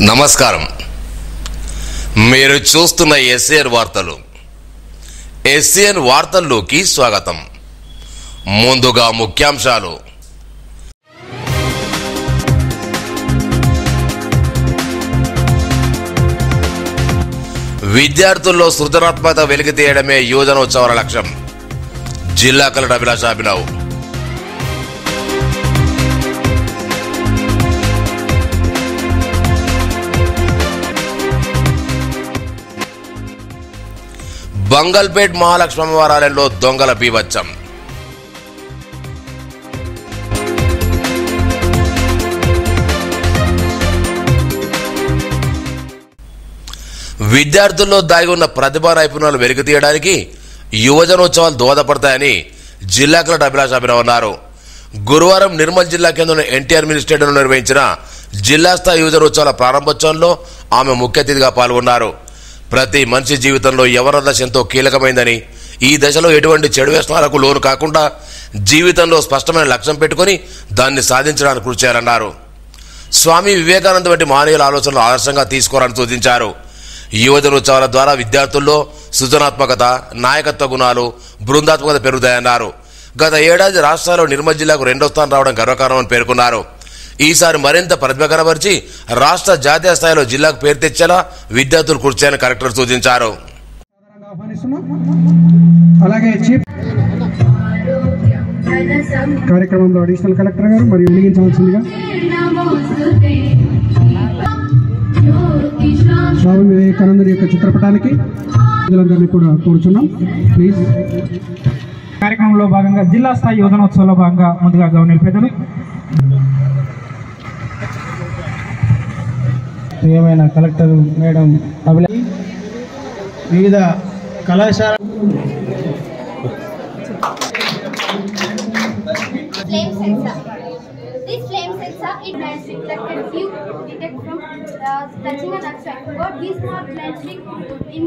నమస్కారం. మీరు చూస్తున్న ఎస్ఏఎన్ వార్తలు. ఎస్ఏఎన్ వార్తల్లోకి స్వాగతం. ముందుగా ముఖ్యాంశాలు. విద్యార్థుల్లో సృజనాత్మకత వెలికితీయడమే యువజనోత్సవాల లక్ష్యం. జిల్లా కలెక్టర్ అభిలాష్ అభినవ్. బంగల్పేట్ మహాలక్ష్మి అమ్మవారాలయంలో దొంగల బీభత్సం. విద్యార్థుల్లో దాగి ఉన్న ప్రతిభా నైపుణ్యాలు వెలికితీయడానికి యువజనోత్సవాలు దోహదపడతాయని జిల్లా కలెక్టర్ అభిలాష్ అభినవ్ అన్నారు. గురువారం నిర్మల్ జిల్లా కేంద్రంలో ఎన్టీఆర్ మినీ స్టేడియంలో నిర్వహించిన జిల్లా స్థాయి యువజనోత్సవాల ప్రారంభోత్సవంలో ఆమె ముఖ్య అతిథిగా పాల్గొన్నారు. ప్రతి మనిషి జీవితంలో యవ్వన దశ ఎంతో కీలకమైందని, ఈ దశలో ఎటువంటి చెడు వ్యసనాలకు లోను కాకుండా జీవితంలో స్పష్టమైన లక్ష్యం పెట్టుకుని దాన్ని సాధించడానికి కృషి చేయాలన్నారు. స్వామి వివేకానంద వంటి మహనీయుల ఆలోచనలు ఆదర్శంగా తీసుకోవాలని సూచించారు. యువజనోత్సవాల ద్వారా విద్యార్థుల్లో సృజనాత్మకత, నాయకత్వ గుణాలు, బృందాత్మకత పెరుగుతాయన్నారు. గత ఏడాది రాష్ట్రాల్లో నిర్మల్ జిల్లాకు 2వ స్థానం రావడం గర్వకారణమని పేర్కొన్నారు. ఈసారి మరింత ప్రతిభ కనబరిచి రాష్ట్ర జాతీయ స్థాయిలో జిల్లాకు పేరు తెచ్చేలా విద్యార్థులు కృషి చేయాలని కలెక్టర్ సూచించారు. అలాగే చీఫ్ కార్యక్రమంలో అడిషనల్ కలెక్టర్ గారు మరియు వెలిగించవలసిందిగా స్వామి వివేకానంద యొక్క చిత్రపటానికి ప్రజలందరినీ కూడా కోరుచున్నాం. ప్లీజ్. కార్యక్రమంలో భాగంగా జిల్లా స్థాయి యువజనోత్సవంలో భాగంగా ముందుగా గవర్నర్ పెద్దలు ప్రియమైన కలెక్టర్ మేడం అభిలాష్, వివిధ కళాశాల flame sensor. This flame sensor, it has reflected view detect from touching an object. What these small plastic in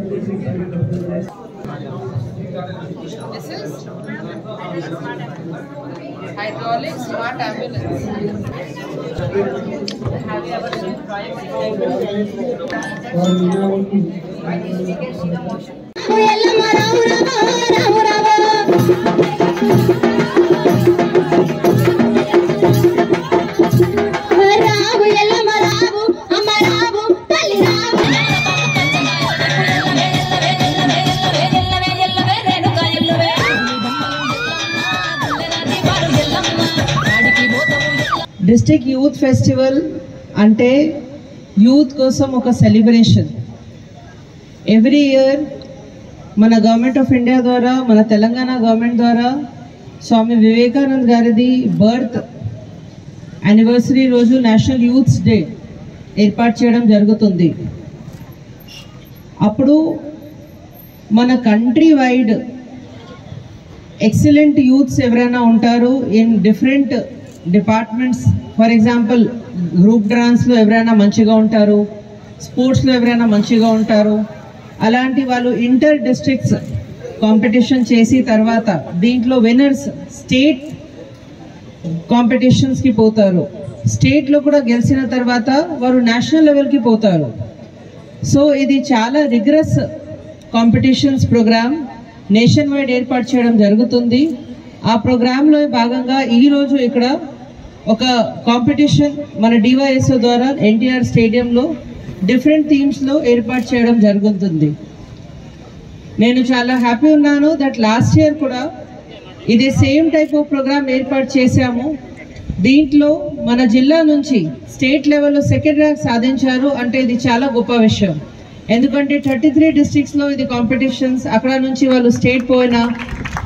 This is hydraulic smart ambulance. Have you ever seen projects in the motion? District youth festival అంటే youth కోసం ఒక celebration. Every year మన government of India ద్వారా, మన Telangana government ద్వారా స్వామి వివేకానంద్ గారిది birth anniversary రోజు national youths day ఏర్పాటు చేయడం జరుగుతుంది. అప్పుడు మన కంట్రీ వైడ్ ఎక్సలెంట్ యూత్స్ ఎవరైనా ఉంటారు in different departments. For example group డాన్స్లో ఎవరైనా మంచిగా ఉంటారు, స్పోర్ట్స్లో ఎవరైనా మంచిగా ఉంటారు. అలాంటి వాళ్ళు ఇంటర్ డిస్ట్రిక్ట్స్ కాంపిటీషన్ చేసి తర్వాత దీంట్లో విన్నర్స్ స్టేట్ కాంపిటీషన్స్కి పోతారు. స్టేట్లో కూడా గెలిచిన తర్వాత వారు నేషనల్ లెవెల్కి పోతారు. సో ఇది చాలా రిగ్రెస్ కాంపిటీషన్స్ ప్రోగ్రామ్ నేషన్ వైడ్ ఏర్పాటు చేయడం జరుగుతుంది. ఆ ప్రోగ్రాంలో భాగంగా ఈరోజు ఇక్కడ ఒక కాంపిటీషన్ మన డివైఎస్ఓ ద్వారా ఎన్టీఆర్ స్టేడియంలో డిఫరెంట్ థీమ్స్లో ఏర్పాటు చేయడం జరుగుతుంది. నేను చాలా హ్యాపీ ఉన్నాను దట్ లాస్ట్ ఇయర్ కూడా ఇదే సేమ్ టైప్ ఆఫ్ ప్రోగ్రామ్ ఏర్పాటు చేశాము. దీంట్లో మన జిల్లా నుంచి స్టేట్ లెవెల్లో 2nd ర్యాంక్ సాధించారు అంటే ఇది చాలా గొప్ప విషయం. ఎందుకంటే 33 డిస్ట్రిక్ట్స్లో ఇది కాంపిటీషన్స్, అక్కడ నుంచి వాళ్ళు స్టేట్ పోయినా,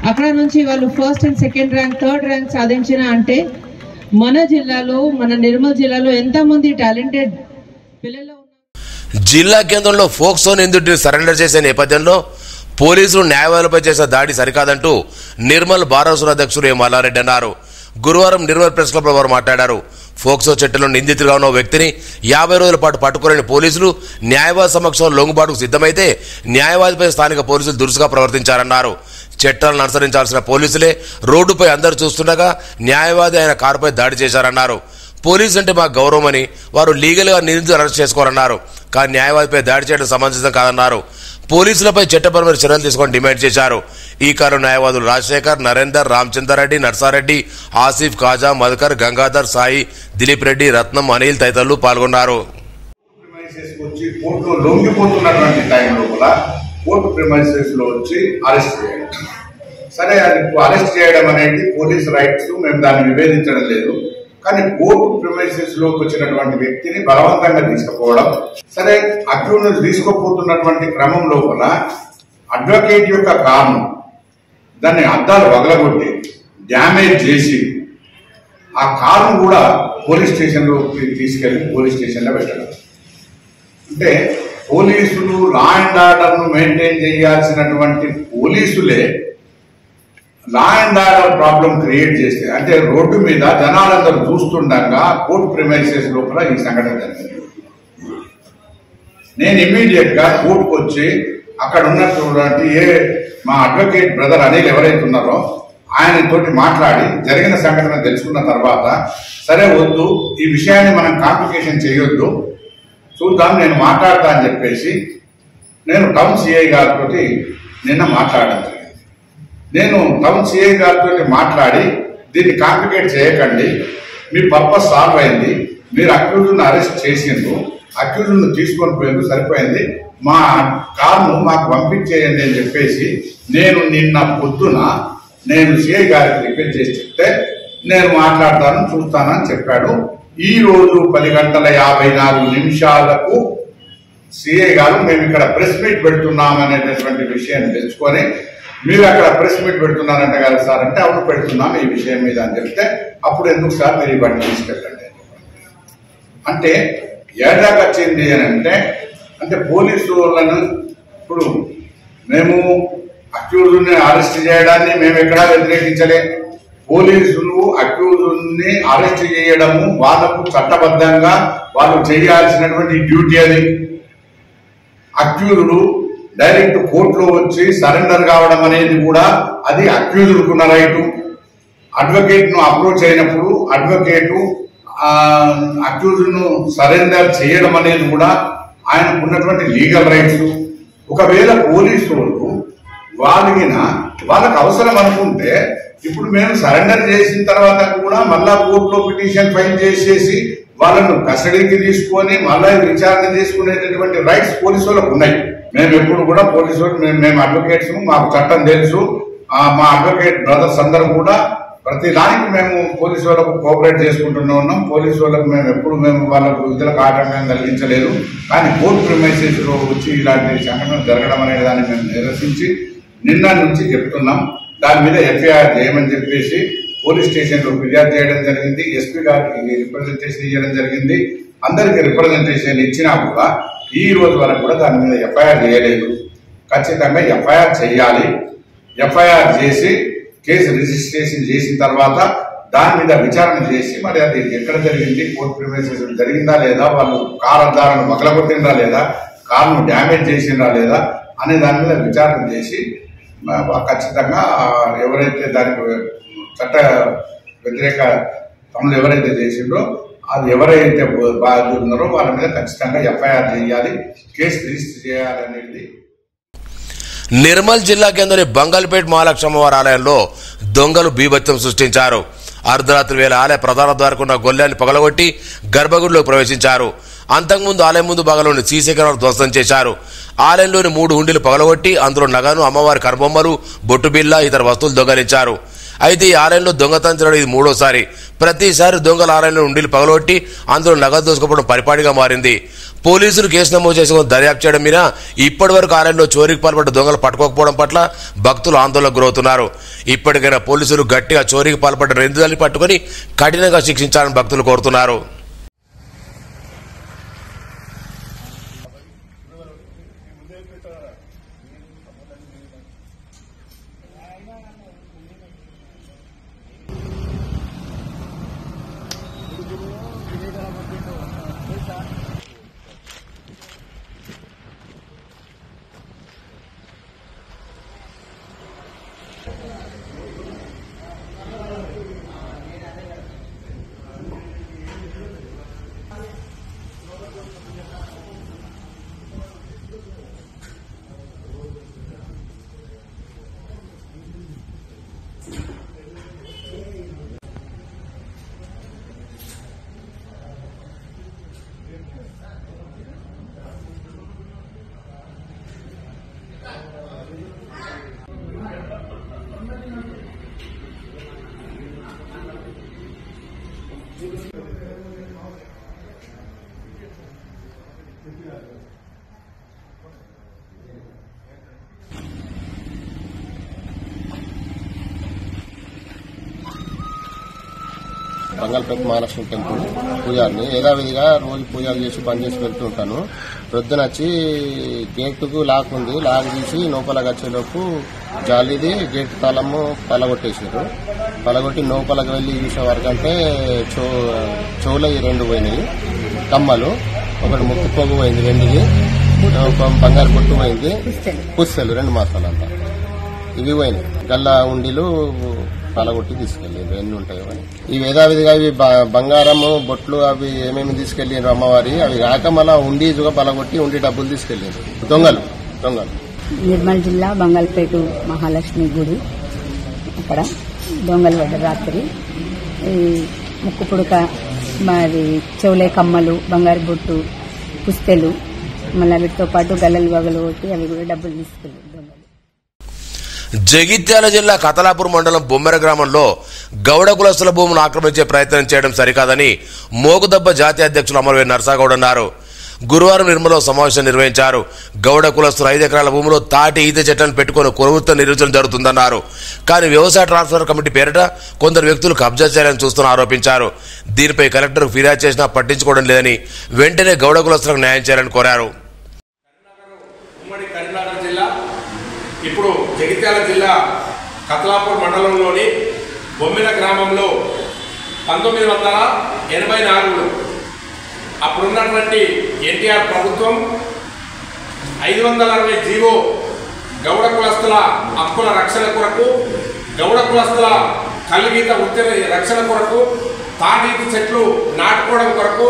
అక్కడ నుంచి వాళ్ళు 1st and 2nd rank 3rd rank సాధించిన అంటే మన జిల్లాలో, మన నిర్మల్ జిల్లాలో ఎంతమంది టాలెంటెడ్ పిల్లలు. జిల్లా కేంద్రంలో ఫోక్సో నిందితుడిని సరెండర్ చేసే నేపథ్యంలో పోలీసులు న్యాయవాదులపై చేసిన దాడి సరికాదంటూ నిర్మల్ బార్ హౌస్ అధ్యక్షుడు ఎం మల్లారెడ్డి అన్నారు. గురువారం నిర్మల్ ప్రెస్ క్లబ్ లో వారు మాట్లాడారు. ఫోక్సో చట్టంలో నిందితులుగా ఉన్న వ్యక్తిని 50 రోజుల పాటు పట్టుకోలేని పోలీసులు న్యాయవాది సమక్షంలో లొంగుబాటుకు సిద్ధమైతే న్యాయవాదిపై స్థానిక పోలీసులు దురుసుగా ప్రవర్తించారన్నారు. చట్టాలను అనుసరించాల్సిన పోలీసులే రోడ్డుపై అందరూ చూస్తుండగా న్యాయవాది ఆయన కారుపై దాడి చేశారన్నారు. పోలీసు అంటే మాకు గౌరవమని వారు లీగల్గా నిందితులు అరెస్ట్ చేసుకోవాలన్నారు. కానీ న్యాయవాదిపై దాడి చేయడం సమంజసం కాదన్నారు. పోలీసులపై చట్టపరమైన చర్యలు తీసుకొని డిమాండ్ చేశారు. ఈ కారు న్యాయవాదులు రాజశేఖర్, నరేందర్, రామచంద్రారెడ్డి, నర్సారెడ్డి, ఆసిఫ్, ఖాజా, మధుకర్, గంగాధర్, సాయి, దిలీప్ రెడ్డి, రత్నం, అనిల్ తదితరులు పాల్గొన్నారు. కోర్టులో లొంగిపోతున్నటువంటి టైంలో కూడా కోర్టు ప్రిమైసెస్ లో వచ్చి అరెస్ట్ చేయడం, సరే అది అరెస్ట్ చేయడం అనేది పోలీస్ రైట్స్, మేము దాన్ని విభేదించడం లేదు. కానీ కోర్టు ప్రిమైసెస్ లోకి వచ్చినటువంటి వ్యక్తిని బలవంతంగా తీసుకుపోవడం, సరే అక్యూజ్ తీసుకుపోతున్నటువంటి క్రమం లోపల అడ్వకేట్ యొక్క కారును దాన్ని అద్దాలు పగలగొట్టి డ్యామేజ్ చేసి ఆ కారును కూడా పోలీస్ స్టేషన్లోకి తీసుకెళ్లి పోలీస్ స్టేషన్లో పెట్టడం. అంటే పోలీసులు లా అండ్ ఆర్డర్ను మెయింటైన్ చేయాల్సినటువంటి పోలీసులే law and order problem create చేస్తే, అంటే రోడ్డు మీద జనాలందరూ చూస్తుండగా కోర్టు ప్రిమైసెస్ లోపల ఈ సంఘటన జరిగింది. నేను ఇమ్మీడియట్ గా కోర్టుకు వచ్చి అక్కడ ఉన్నటువంటి మా అడ్వకేట్ బ్రదర్ అనిల్ ఎవరైతే ఉన్నారో ఆయనతోటి మాట్లాడి జరిగిన సంఘటన తెలుసుకున్న తర్వాత, సరే వద్దు ఈ విషయాన్ని మనం కాంప్లికేషన్ చేయొద్దు, చూద్దాం నేను మాట్లాడతా అని చెప్పేసి నేను టౌన్ సిఐ గారితో నిన్న మాట్లాడడం జరిగింది. నేను టౌన్ సిఐ గారితో మాట్లాడి దీన్ని కాంప్లికేట్ చేయకండి, మీ పర్పస్ సాల్వ్ అయింది, మీరు అక్యూజ్ను అరెస్ట్ చేసిండ్రు, అక్యూజ్ను తీసుకొని పోయిండ్రు, సరిపోయింది, మా కారును మాకు పంపించేయండి అని చెప్పేసి నేను నిన్న పొద్దున నేను సిఐ గారికి రిక్వెస్ట్ చేసి చెప్తే నేను మాట్లాడతాను చూస్తానని చెప్పాడు. ఈ రోజు 10:54 సిఐ గారు మేము ఇక్కడ ప్రెస్ మీట్ పెడుతున్నామనేటటువంటి విషయాన్ని తెలుసుకొని, మీరు అక్కడ ప్రెస్ మీట్ పెడుతున్నారంట కదా సార్ అంటే, అవును పెడుతున్నాం ఈ విషయం మీద అని చెప్తే, అప్పుడు ఎందుకు సార్ మీరు ఈ బండి తీసుకెళ్ళండి అంటే ఏడాకి వచ్చింది అని అంటే పోలీసు వాళ్ళను ఇప్పుడు మేము అక్యూజ్ని అరెస్ట్ చేయడాన్ని మేము ఎక్కడా వ్యతిరేకించలే. పోలీసులు అక్యూజ్ని అరెస్ట్ చేయడము వాళ్ళకు చట్టబద్ధంగా వాళ్ళు చేయాల్సినటువంటి డ్యూటీ. అది అక్యూజుడు డైరెక్ట్ కోర్టులో వచ్చి సరెండర్ కావడం అనేది కూడా అది అక్యూజుడుకున్న రైటు. అడ్వకేట్ ను అప్రోచ్ అయినప్పుడు అడ్వకేటు అక్యూజ్ను సరెండర్ చేయడం అనేది కూడా ఆయనకు ఉన్నటువంటి లీగల్ రైట్స్. ఒకవేళ పోలీసు వాళ్ళు వాళ్ళకి అవసరం అనుకుంటే, ఇప్పుడు మేము సరెండర్ చేసిన తర్వాత కూడా మళ్ళా కోర్టులో పిటిషన్ ఫైల్ చేసేసి వాళ్ళను కస్టడీకి తీసుకొని మళ్ళా విచారణ చేసుకునేటటువంటి రైట్స్ పోలీసు వాళ్ళకు ఉన్నాయి. మేము ఎప్పుడు కూడా పోలీసు వాళ్ళు మేము అడ్వకేట్స్, మాకు చట్టం తెలుసు, మా అడ్వకేట్ బ్రదర్స్ అందరూ కూడా ప్రతి దానికి మేము పోలీసు వాళ్ళకు కోఆపరేట్ చేసుకుంటూనే ఉన్నాం. పోలీసు వాళ్ళకు మేము ఎప్పుడు వాళ్ళకు విధులకు ఆటంకం కలిగించలేదు. కానీ కోర్టు ప్రిమైసెస్ లో వచ్చి ఇలాంటి సంఘటన జరగడం అనే దాన్ని మేము నిరసించి నిన్న నుంచి చెప్తున్నాం. దాని మీద ఎఫ్ఐఆర్ చేయమని చెప్పేసి పోలీస్ స్టేషన్ లో ఫిర్యాదు చేయడం జరిగింది. ఎస్పీ గారికి రిప్రజెంటేషన్ ఇవ్వడం జరిగింది. అందరికి రిప్రజెంటేషన్ ఇచ్చినా కూడా ఈ రోజు వరకు కూడా దాని మీద ఎఫ్ఐఆర్ చేయలేదు. ఖచ్చితంగా ఎఫ్ఐఆర్ చేయాలి. ఎఫ్ఐఆర్ చేసి కేసు రిజిస్ట్రేషన్ చేసిన తర్వాత దాని మీద విచారణ చేసి మరి అది ఎక్కడ జరిగింది, కోర్టు ప్రిమైసెస్ జరిగిందా లేదా, వాళ్ళు కారు అద్దాలను పగలగొట్టిందా లేదా, కారును డ్యామేజ్ చేసిందా లేదా అనే దాని మీద విచారణ చేసి ఖచ్చితంగా ఎవరైతే దానికి చట్ట వ్యతిరేక పనులు ఎవరైతే చేసిండ్రో అది ఎవరైతే బాధ్యులున్నారో వాళ్ళ మీద ఖచ్చితంగా ఎఫ్ఐఆర్ చేయాలి, కేసు రిజిస్టర్ చేయాలి అనేది. నిర్మల్ జిల్లా కేంద్రంలోని బంగల్పేట్ మహాలక్ష్మవారి ఆలయంలో దొంగలు బీభత్సం సృష్టించారు. అర్ధరాత్రి వేళ ఆలయ ప్రధాన ద్వారకున్న గొల్లాన్ని పగలగొట్టి గర్భగుడిలోకి ప్రవేశించారు. అంతకుముందు ఆలయం ముందు భాగంలోని సీసీ కెమెరాలు ధ్వంసం చేశారు. ఆలయంలోని 3 హుండీలు పగలగొట్టి అందులో నగను, అమ్మవారి కనుబొమ్మలు, బొట్టు బిళ్ళ, ఇతర వస్తువులు దొంగలించారు. అయితే ఈ ఆలయంలో దొంగతనం చేయడం ఇది 3వసారి. ప్రతిసారి దొంగల ఆలయంలో హుండీలు పగలగొట్టి అందులో నగదు దోచుకోవడం పరిపాటిగా మారింది. పోలీసులు కేసు నమోదు చేసుకుని దర్యాప్తు చేయడం మీద ఇప్పటి వరకు ఆలయంలో చోరీకి పాల్పడ్డ దొంగలు పట్టుకోకపోవడం పట్ల భక్తులు ఆందోళనకు గురవుతున్నారు. ఇప్పటికైనా పోలీసులు గట్టిగా చోరీకి పాల్పడ్డ నిందితుల్ని పట్టుకుని కఠినంగా శిక్షించాలని భక్తులు కోరుతున్నారు. బంగాల్పేట మహాలక్ష్మి టెంపుల్ పూజారిని. యథావిధిగా రోజు పూజలు చేసి బంద్ చేసి వెళ్తూ ఉంటాను. ప్రొద్దున వచ్చి గేటుకు లాక్ ఉంది, లాక్ తీసి లోపలికి వచ్చేలోపు జాలిది గేట్ తాళము పలగొట్టేసారు. పలగొట్టి లోపలికి వెళ్ళి చూసే వరకంటే చెవులవి 2 పోయినాయి, కమ్మలు, ఒకటి ముక్కు పొగు పోయింది, వెండిది ఒక బంగారు బొట్టు పోయింది, పుస్తలు 2 మాసాలు అంతా ఇవి పోయినాయి. గల్లా ఉండిలు పలగొట్టి తీసుకెళ్ళారు. ఎన్ని ఉంటాయో అని ఇవి యథావిధిగా ఇవి బంగారము బొట్లు అవి ఏమేమి తీసుకెళ్లారు అమ్మవారి, అవి కాక మళ్ళా ఉండిగా పలగొట్టి ఉండి డబ్బులు తీసుకెళ్లారు. దొంగలు నిర్మల్ జిల్లా బంగాల్పేట మహాలక్ష్మి గుడి, అక్కడ దొంగలు పడ్డ రాత్రి. ఈ ముక్కు పుడక, మరి చెవులే కమ్మలు, బంగారు బొట్టు, పుస్తెలు, మళ్ళీ వీటితో పాటు గల్లలు వగలు కొట్టి అవి కూడా డబ్బులు తీసుకెళ్ళారు. జగిత్యాల జిల్లా కతలాపూర్ మండలం బొమ్మెర గ్రామంలో గౌడ కులస్తుల భూమును ఆక్రమించే ప్రయత్నం చేయడం సరికాదని మోగుదబ్బ జాతీయ అధ్యక్షులు అమరవీర్ నర్సాగౌడ్ అన్నారు. గురువారం నిర్మల్లో సమావేశం నిర్వహించారు. గౌడ కులస్తులు 5 ఎకరాల భూమిలో తాటి ఈత చెట్లను పెట్టుకుని కులవృత్తం నిర్వహించడం జరుగుతుందన్నారు. కానీ వ్యవసాయ ట్రాన్స్ఫర్ కమిటీ పేరిట కొందరు వ్యక్తులు కబ్జా చేయాలని చూస్తున్న ఆరోపించారు. దీనిపై కలెక్టర్ ఫిర్యాదు చేసినా పట్టించుకోవడం లేదని వెంటనే గౌడ కులస్తులకు న్యాయం చేయాలని కోరారు. ఇప్పుడు జగిత్యాల జిల్లా కతలాపూర్ మండలంలోని బొమ్మిన గ్రామంలో 1984లో అప్పుడున్నటువంటి ఎన్టీఆర్ ప్రభుత్వం 560 జీవో గౌడ కులస్తుల హక్కుల రక్షణ కొరకు, గౌడ కులస్తుల కల్లుగీత వృత్తి రక్షణ కొరకు, తాటి చెట్లు నాటుకోవడం కొరకు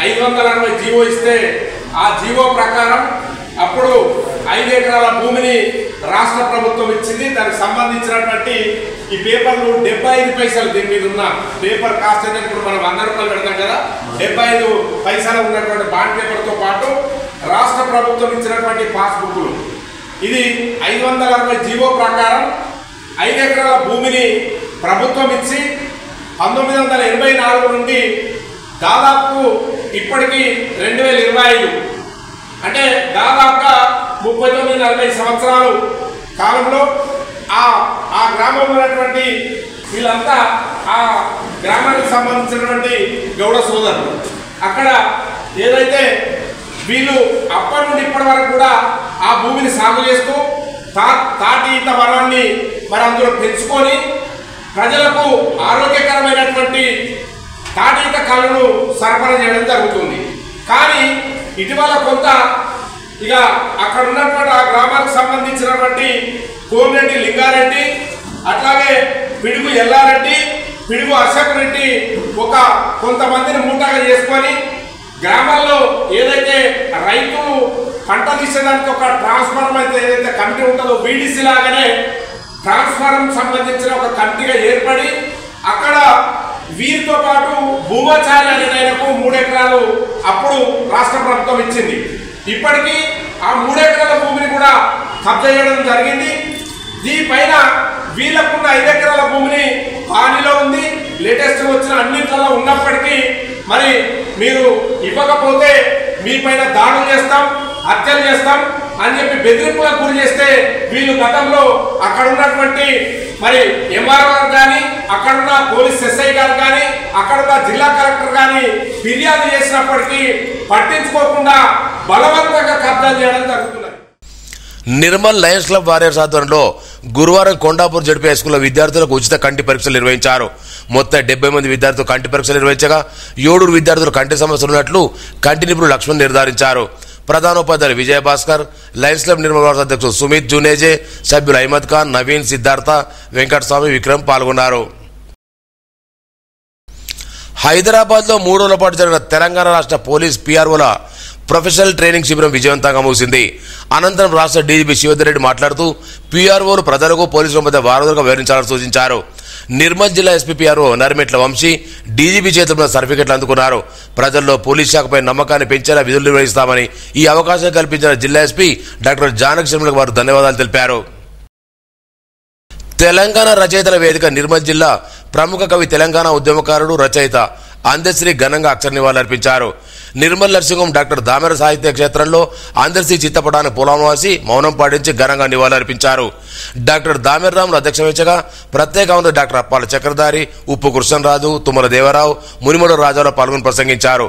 560 జీవో ఇస్తే ఆ జీవో ప్రకారం అప్పుడు 5 ఎకరాల భూమిని రాష్ట్ర ప్రభుత్వం ఇచ్చింది. దానికి సంబంధించినటువంటి ఈ పేపర్లు 75 పైసలు, దీని మీద ఉన్న పేపర్ కాస్ట్ అంటే ఇప్పుడు మనం 100 రూపాయలు పెడతాం కదా, 75 పైసలు ఉన్నటువంటి బాండ్ పేపర్తో పాటు రాష్ట్ర ప్రభుత్వం ఇచ్చినటువంటి పాస్బుక్లు. ఇది 560 జీవో ప్రకారం 5 ఎకరాల భూమిని ప్రభుత్వం ఇచ్చి 1984 నుండి దాదాపు ఇప్పటికి 2025 అంటే దాదాపుగా 39-40 సంవత్సరాలు కాలంలో ఆ గ్రామంలో ఉన్నటువంటి వీళ్ళంతా ఆ గ్రామానికి సంబంధించినటువంటి గౌడ సోదరులు అక్కడ ఏదైతే వీళ్ళు అప్పటి నుండి ఇప్పటి వరకు కూడా ఆ భూమిని సాగు చేస్తూ తాటి ఈత వనాన్ని మరి అందులో పెంచుకొని ప్రజలకు ఆరోగ్యకరమైనటువంటి తాటి ఈత కళ్ళను సరఫరా చేయడం జరుగుతుంది. కానీ ఇటీవల కొంత ఇక అక్కడ ఉన్నటువంటి ఆ గ్రామానికి సంబంధించినటువంటి కోమిరెడ్డి లింగారెడ్డి, అట్లాగే పిడుగు ఎల్లారెడ్డి, పిడుగు అశోక్ రెడ్డి కొంతమందిని మూటగా చేసుకొని గ్రామాల్లో ఏదైతే రైతులు పంట తీసేదానికి ఒక ట్రాన్స్ఫార్మర్ అయితే ఏదైతే కమిటీ ఉంటుందో బీడీసీ లాగానే ట్రాన్స్ఫార్మర్ సంబంధించిన ఒక కమిటీగా ఏర్పడి అక్కడ వీరితో పాటు భూమాచారి అనే ఆయనకు 3 ఎకరాలు అప్పుడు రాష్ట్ర ప్రభుత్వం ఇచ్చింది. ఇప్పటికీ ఆ 3 ఎకరాల భూమిని కూడా కబ్జా చేయడం జరిగింది. దీనిపైన వీళ్ళకున్న 5 ఎకరాల భూమిని హానిలో ఉంది. లేటెస్ట్ వచ్చిన అన్నింటిలో ఉన్నప్పటికీ మరి మీరు ఇవ్వకపోతే మీ పైన దాడులు చేస్తాం, హత్యలు చేస్తాం అని చెప్పి బెదిరింపులకు గురి చేస్తే వీళ్ళు గతంలో అక్కడ ఉన్నటువంటి మరి ఎంఆర్ఓ గారు కానీ, అక్కడున్న పోలీస్ ఎస్ఐ గారు కానీ, అక్కడున్న జిల్లా కలెక్టర్ కానీ ఫిర్యాదు చేసినప్పటికీ పట్టించుకోకుండా బలవంతంగా కబ్జా చేయడం జరుగుతున్నది. నిర్మల్ లయన్స్ క్లబ్ వారియర్స్ ఆధ్వర్యంలో గురువారం కొండాపూర్ జడ్పీ హైస్కూల్లో విద్యార్థులకు ఉచిత కంటి పరీక్షలు నిర్వహించారు. మొత్తం 70 మంది విద్యార్థులు కంటి పరీక్షలు నిర్వహించగా 7 విద్యార్థులు కంటి సమస్యలు ఉన్నట్లు కంటి నిపుణులు లక్ష్మణ్ నిర్ధారించారు. ప్రధానోపాధ్యాయులు Vijayabhaskar, Lions club Nirmal wars అధ్యక్షులు సుమిత్ జునేజే, సభ్యులు అహ్మద్ ఖాన్, నవీన్, సిద్ధార్థ, వెంకటస్వామి, విక్రమ్ పాల్గొన్నారు. హైదరాబాద్ లో 3 రోజుల పాటు జరిగిన తెలంగాణ రాష్ట్ర పోలీస్ పిఆర్ఓల ప్రొఫెషనల్ ట్రైనింగ్ శిబిరం విజయవంతంగా ముగిసింది. అనంతరం రాష్ట్ర డీజీపీ శివధర్ రెడ్డి మాట్లాడుతూ పిఆర్ఓలు ప్రజలకు పోలీసుల మధ్య వారధులుగా వ్యవహరించాలని సూచించారు. నిర్మల్ జిల్లా SP PRO Narmetla Vamshi DGP చేతుల మీద సర్టిఫికెట్లు అందుకున్నారు. ప్రజల్లో పోలీస్ శాఖపై నమ్మకాన్ని పెంచేలా విధులు నిర్వహిస్తామని ఈ అవకాశం కల్పించిన జిల్లా ఎస్పీ డాక్టర్ జానక్ శర్మలకు వారు ధన్యవాదాలు తెలిపారు. తెలంగాణ రచయితల వేదిక నిర్మల్ జిల్లా ప్రముఖ కవి, తెలంగాణ ఉద్యమకారుడు, రచయిత అందశ్రీ ఘనంగా అక్షర నివాళులర్పించారు. నిర్మల్ నర్సింహం డాక్టర్ దామెర సాహిత్య క్షేత్రంలో అందర్శీ చిత్తపటానికి పూలమాసి మౌనం పాటించి ఘనంగా నివాళులర్పించారు. డాక్టర్ దామెరరాములు అధ్యక్ష వహించగా ప్రత్యేక ఆహ్వానితులు డాక్టర్ అప్పాల చక్రధారి, ఉప్పు కృష్ణరాజు, తుమ్మల దేవరావు, మునిమూడు రాజారావు పాల్గొని ప్రసంగించారు.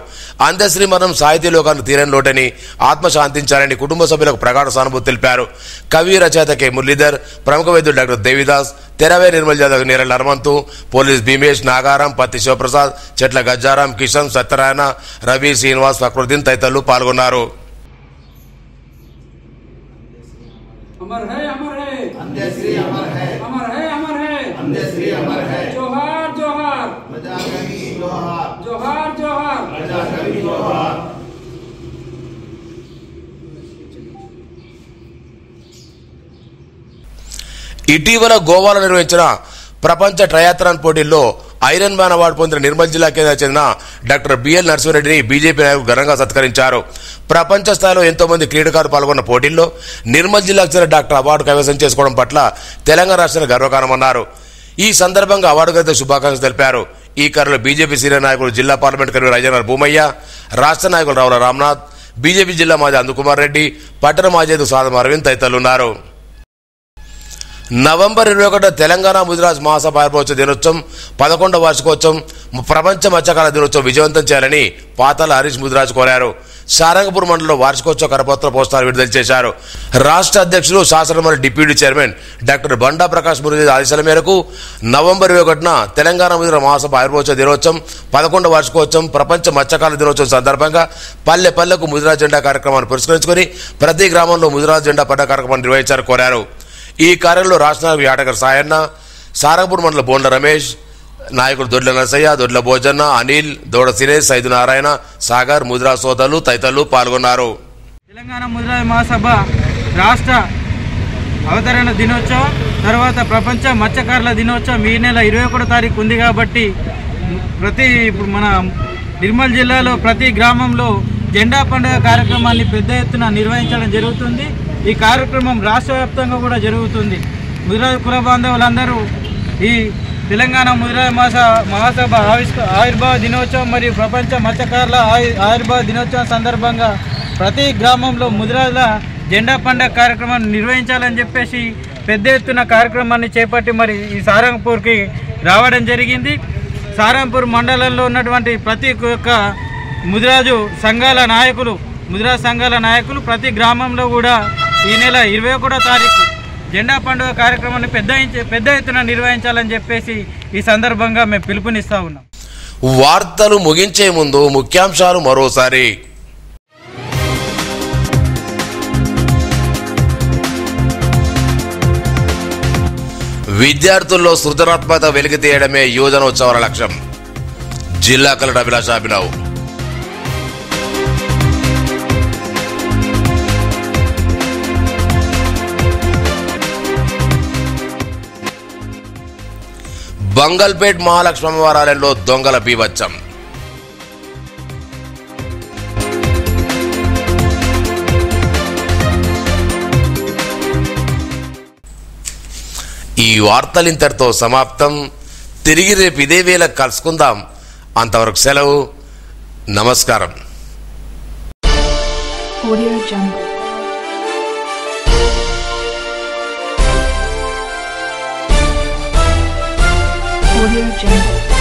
అందశ్రీ మరణం సాహితీ లోకానికి తీరని లోటని, ఆత్మ శాంతించాలని కుటుంబ సభ్యులకు ప్రగాఢ సానుభూతి తెలిపారు. కవి రచయిత కె మురళీధర్, ప్రముఖ వైద్యుడు డాక్టర్ దేవిదాస్, తెరవే నిర్మల్ జాదవ్, నీరల్ హనుమంతు, పోలీస్ భీమేష్, నాగారాం, పత్తి శివప్రసాద్, చెట్ల గజ్జారాం, కిషన్, సత్యనారాయణ, రవి, శ్రీనివాస్, ఫక్రుద్దీన్ తదితరులు పాల్గొన్నారు. अमर है अंधेश्री अमर है अमर है अंधेश्री अमर है जोहार जोहार प्रजा कवि जोहार जोहार जोहार प्रजा कवि जोहार. ఇటీవల గోవాలో నిర్వహించిన ప్రపంచ ట్రయాథలాన్ పోటీల్లో ఐరన్ మ్యాన్ అవార్డు పొందిన నిర్మల్ జిల్లా కేంద్రానికి చెందిన డాక్టర్ బిఎల్ నరసింహారెడ్డిని బీజేపీ నాయకులు ఘనంగా సత్కరించారు. ప్రపంచ స్థాయిలో ఎంతో మంది క్రీడాకారులు పాల్గొన్న పోటీల్లో నిర్మల్ జిల్లాకు చెందిన డాక్టర్ అవార్డు కైవసం చేసుకోవడం పట్ల తెలంగాణ రాష్ట్రానికి గర్వకారణమన్నారు. ఈ సందర్భంగా అవార్డు గ్రహీత శుభాకాంక్షలు తెలిపారు. ఈ కార్యక్రమంలో బీజేపీ సీనియర్ నాయకులు జిల్లా పార్లమెంట్ కన్వీనర్ రాజేంద్ర భూమయ్య, రాష్ట్ర నాయకులు రావుల రామ్నాథ్, బీజేపీ జిల్లా మాజీ అందుకుమార్ రెడ్డి, పట్టణ మాజీ సాదం అరవింద్ తదితరులున్నారు. నవంబర్ 21 తెలంగాణ ముదిరాజ్ మహాసభ ఆవిర్భావోత్సవ దినోత్సవం, 11వ వార్షికోత్సవం, ప్రపంచ మత్స్యకార దినోత్సవం విజయవంతం చేయాలని పాతాల హరీష్ ముదిరాజ్ కోరారు. సారంగపూర్ మండలంలో వార్షికోత్సవ కరపత్ర పోస్టర్ విడుదల చేశారు. రాష్ట్ర అధ్యక్షులు శాసనమండలి డిప్యూటీ చైర్మన్ డాక్టర్ బండా ప్రకాష్ మురళి ఆదేశాల మేరకు నవంబర్ 21 తెలంగాణ ముదిరాజ్ మహాసభ ఆవిర్భావోత్సవ దినోత్సవం, 11వ వార్షికోత్సవం, ప్రపంచ మత్స్యకార దినోత్సవం సందర్భంగా పల్లె పల్లెకు ముదిరాజ్ జెండా కార్యక్రమాన్ని పురస్కరించుకుని ప్రతి గ్రామంలో ముదిరాజ్ జెండా పడ్డ కార్యక్రమాన్ని నిర్వహించాలని కోరారు. ఈ కార్యంలో రాష్ట్ర నాయకులు యాటగర్ సాయన్న, సారంగపూర్ మండల బోండ రమేష్, నాయకులు దొడ్ల నరసయ్య, దొడ్ల భోజన్న, అనిల్, దోడ సినేష్, సైదు నారాయణ, సాగర్, ముదిరాజ్ సోదరులు తదితరులు పాల్గొన్నారు. తెలంగాణ ముదిరాజ్ మహాసభ రాష్ట్ర అవతరణ దినోత్సవం తర్వాత ప్రపంచ మత్స్యకారుల దినోత్సవం ఈ నెల 21వ తారీఖు ఉంది కాబట్టి ఇప్పుడు మన నిర్మల్ జిల్లాలో ప్రతి గ్రామంలో జెండా పండుగ కార్యక్రమాన్ని పెద్ద ఎత్తున నిర్వహించడం జరుగుతుంది. ఈ కార్యక్రమం రాష్ట్ర వ్యాప్తంగా కూడా జరుగుతుంది. ముదిరాజ్ కుల బాంధవులందరూ ఈ తెలంగాణ ముదిరాజ్ మహాసభ ఆవిర్భావ దినోత్సవం మరియు ప్రపంచ మత్స్యకారుల ఆవిర్భావ దినోత్సవం సందర్భంగా ప్రతి గ్రామంలో ముదిరాజుల జెండా పండుగ కార్యక్రమాన్ని నిర్వహించాలని చెప్పేసి పెద్ద ఎత్తున కార్యక్రమాన్ని చేపట్టి మరి ఈ సారంగపూర్కి రావడం జరిగింది. సారంగపూర్ మండలంలో ఉన్నటువంటి ప్రతి ఒక్క ముదిరాజ్ సంఘాల నాయకులు ప్రతి గ్రామంలో కూడా ఈ నెల 21వ తారీఖు జెండా పండుగ కార్యక్రమాన్ని పెద్ద ఎత్తున నిర్వహించాలని చెప్పేసి ఈ సందర్భంగా మేము పిలుపునిస్తా ఉన్నాం. వార్తలు ముగించే ముందు ముఖ్యాంశాలు మరోసారి. విద్యార్థుల్లో సృజనాత్మకత వెలికి తీయడమే యువజనోత్సవాల లక్ష్యం. జిల్లా కలెక్టర్ అభిలాష అభినవ్. బంగల్పేట్ మహాలక్ష్మి అమ్మవారాలయంలో దొంగల బీభత్సం. ఈ వార్తలు ఇంతటితో సమాప్తం. తిరిగి రేపు ఇదే వేళ కలుసుకుందాం. అంతవరకు సెలవు. నమస్కారం. Audio Jungle. Audio Jungle.